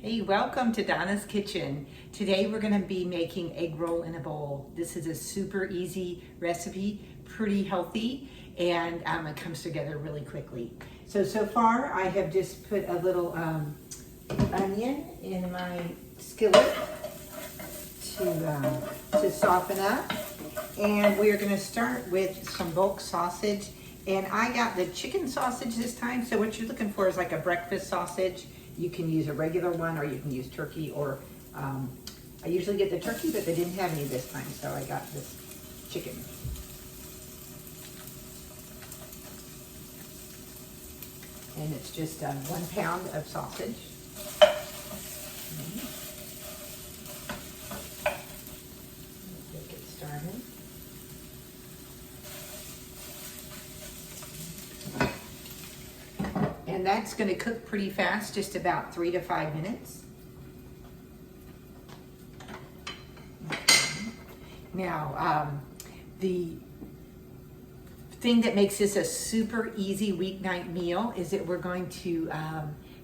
Hey, welcome to Donna's Kitchen. Today we're going to be making egg roll in a bowl. This is a super easy recipe, pretty healthy, and it comes together really quickly. So far I have just put a little onion in my skillet to soften up. And we are going to start with some bulk sausage. And I got the chicken sausage this time, so what you're looking for is like a breakfast sausage. You can use a regular one or you can use turkey, or I usually get the turkey, but they didn't have any this time, so I got this chicken. And it's just 1 pound of sausage. Let's get started. And that's going to cook pretty fast, just about 3 to 5 minutes. Now, the thing that makes this a super easy weeknight meal is that we're going to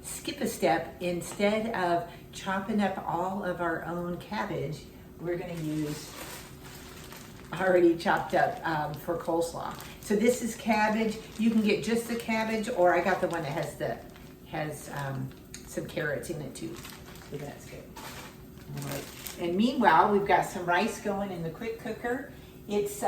skip a step. Instead of chopping up all of our own cabbage, we're going to use already chopped up for coleslaw. So this is cabbage. You can get just the cabbage, or I got the one that has some carrots in it too. So that's good. All right. And meanwhile, we've got some rice going in the quick cooker. It's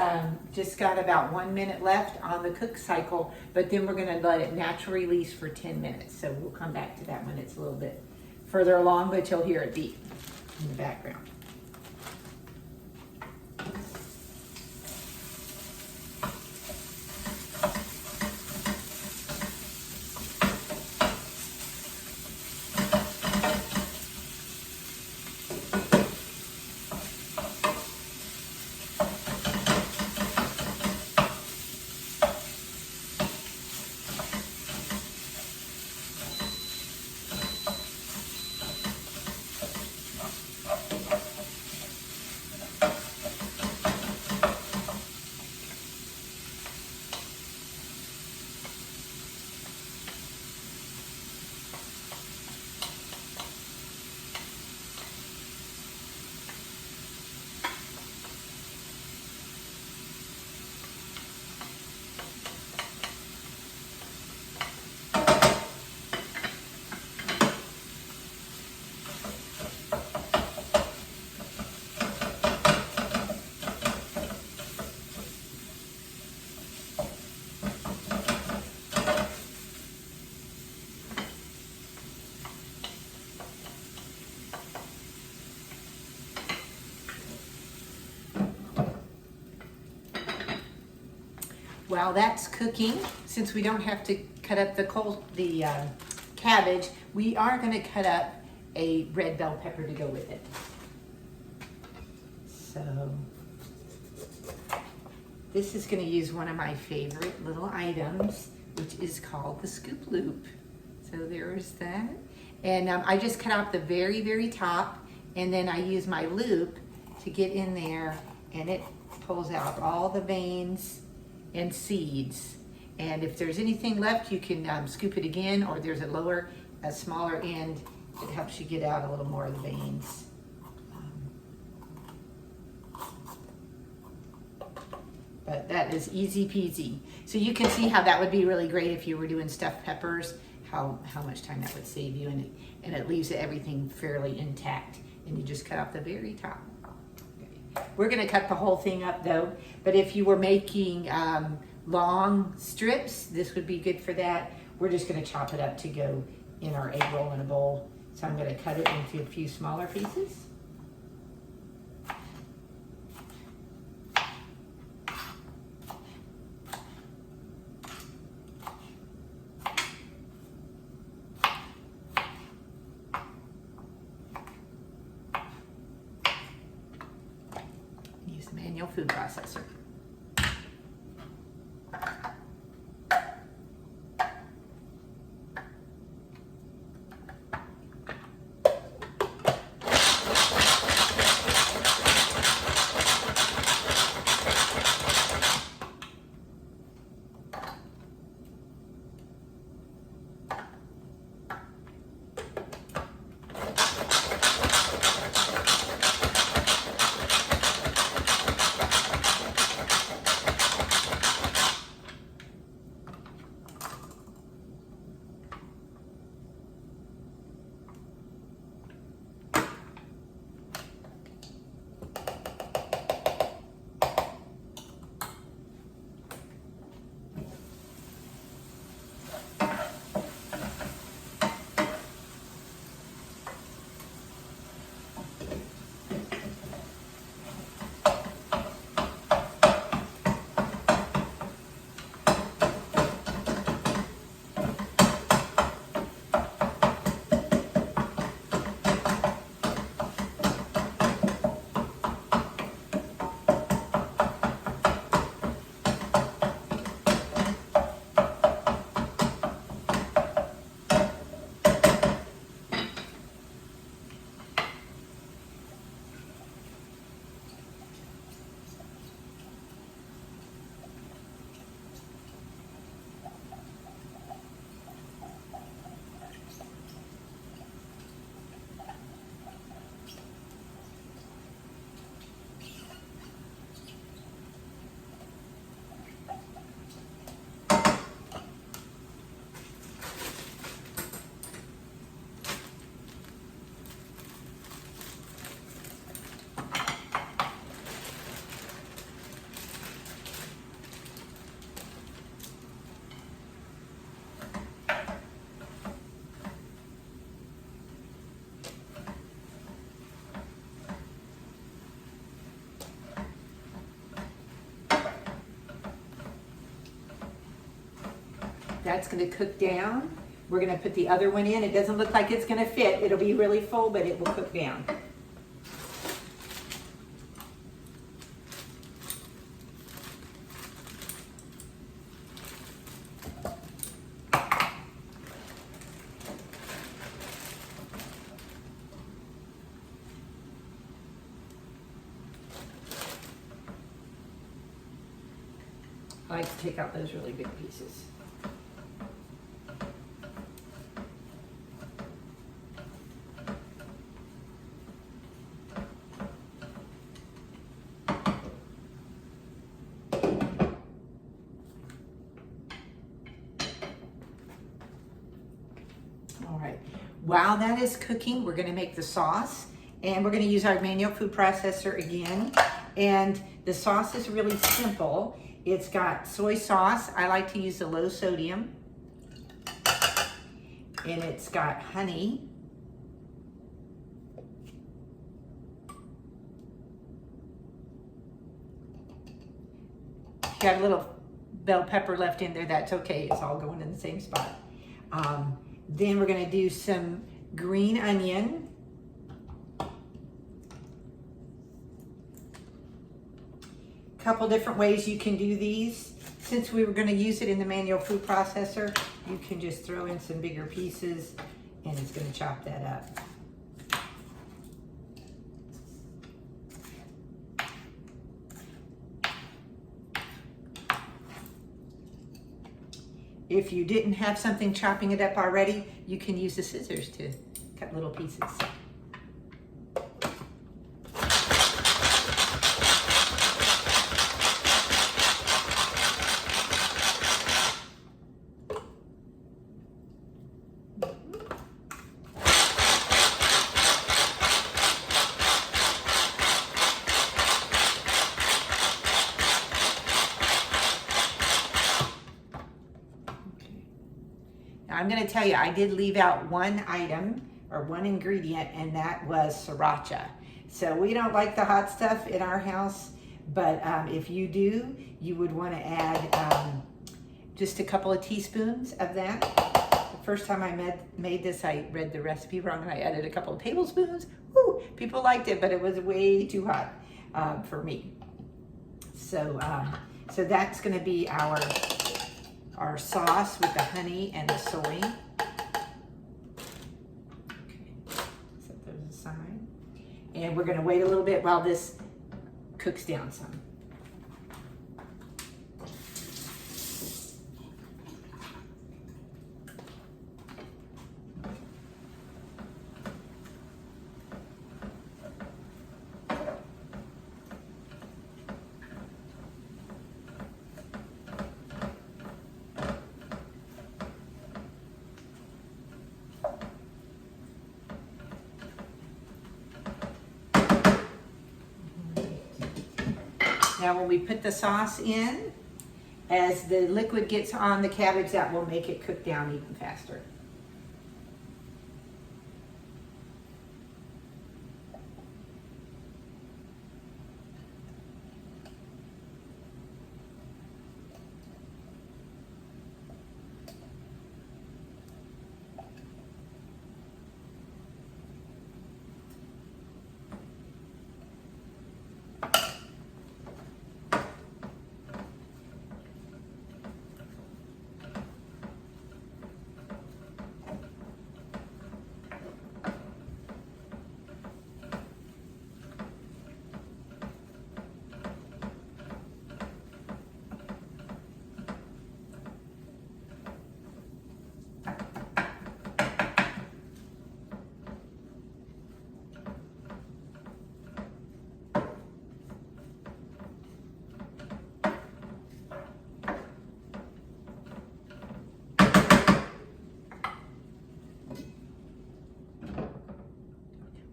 just got about 1 minute left on the cook cycle, but then we're going to let it natural release for 10 minutes. So we'll come back to that when it's a little bit further along, but you'll hear it beep in the background. While that's cooking, since we don't have to cut up the cabbage, we are going to cut up a red bell pepper to go with it. So this is going to use one of my favorite little items, which is called the scoop loop. So there's that. And I just cut out the very, very top, and then I use my loop to get in there, and it pulls out all the veins and seeds. And if there's anything left, you can scoop it again, or there's a smaller end that helps you get out a little more of the veins. But that is easy peasy. So you can see how that would be really great if you were doing stuffed peppers, how much time that would save you, and it leaves everything fairly intact. And you just cut off the very top. We're going to cut the whole thing up though, but if you were making long strips, this would be good for that. We're just going to chop it up to go in our egg roll in a bowl. So I'm going to cut it into a few smaller pieces. Manual food processor. that's gonna cook down. We're gonna put the other one in. It doesn't look like it's gonna fit. It'll be really full, but it will cook down. I like to take out those really big pieces. All right, while that is cooking, we're gonna make the sauce, and we're gonna use our manual food processor again. And the sauce is really simple. It's got soy sauce. I like to use the low sodium. And it's got honey. Got a little bell pepper left in there, that's okay. It's all going in the same spot. Then we're gonna do some green onion. Couple different ways you can do these. Since we were gonna use it in the manual food processor, you can just throw in some bigger pieces and it's gonna chop that up. If you didn't have something chopping it up already, you can use the scissors to cut little pieces. I'm going to tell you, I did leave out one item or one ingredient, and that was sriracha. So we don't like the hot stuff in our house, but if you do, you would want to add just a couple of teaspoons of that. The first time I made this, I read the recipe wrong and I added a couple of tablespoons. Woo, people liked it, but it was way too hot for me. So, so that's going to be our sauce with the honey and the soy. Okay, set those aside. And we're gonna wait a little bit while this cooks down some. Now when we put the sauce in, as the liquid gets on the cabbage, that will make it cook down even faster.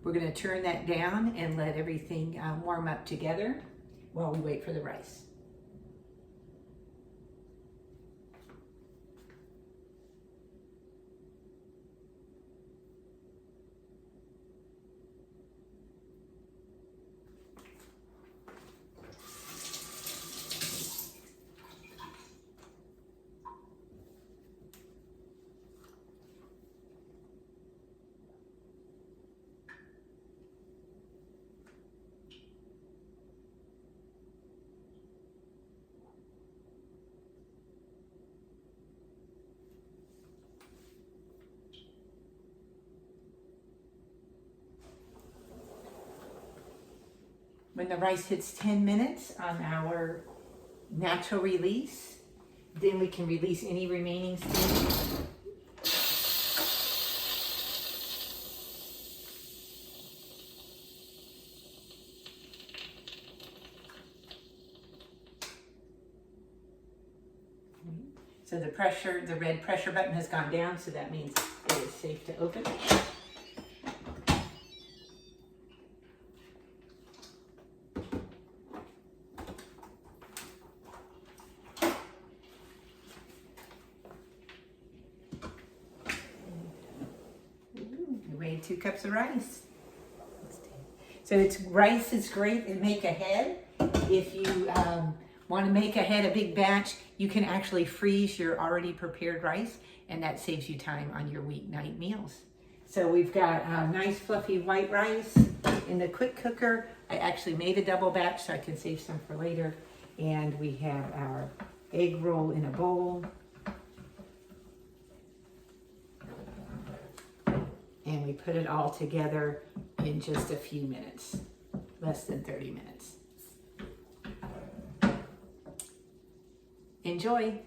We're going to turn that down and let everything warm up together while we wait for the rice. When the rice hits 10 minutes on our natural release, then we can release any remaining steam. So the red pressure button has gone down, so that means it is safe to open. You weighed 2 cups of rice. So rice is great to make ahead. If you want to make ahead a big batch, you can actually freeze your already prepared rice, and that saves you time on your weeknight meals. So we've got nice fluffy white rice in the quick cooker. I actually made a double batch so I can save some for later. And we have our egg roll in a bowl. And we put it all together in just a few minutes, less than 30 minutes. Enjoy.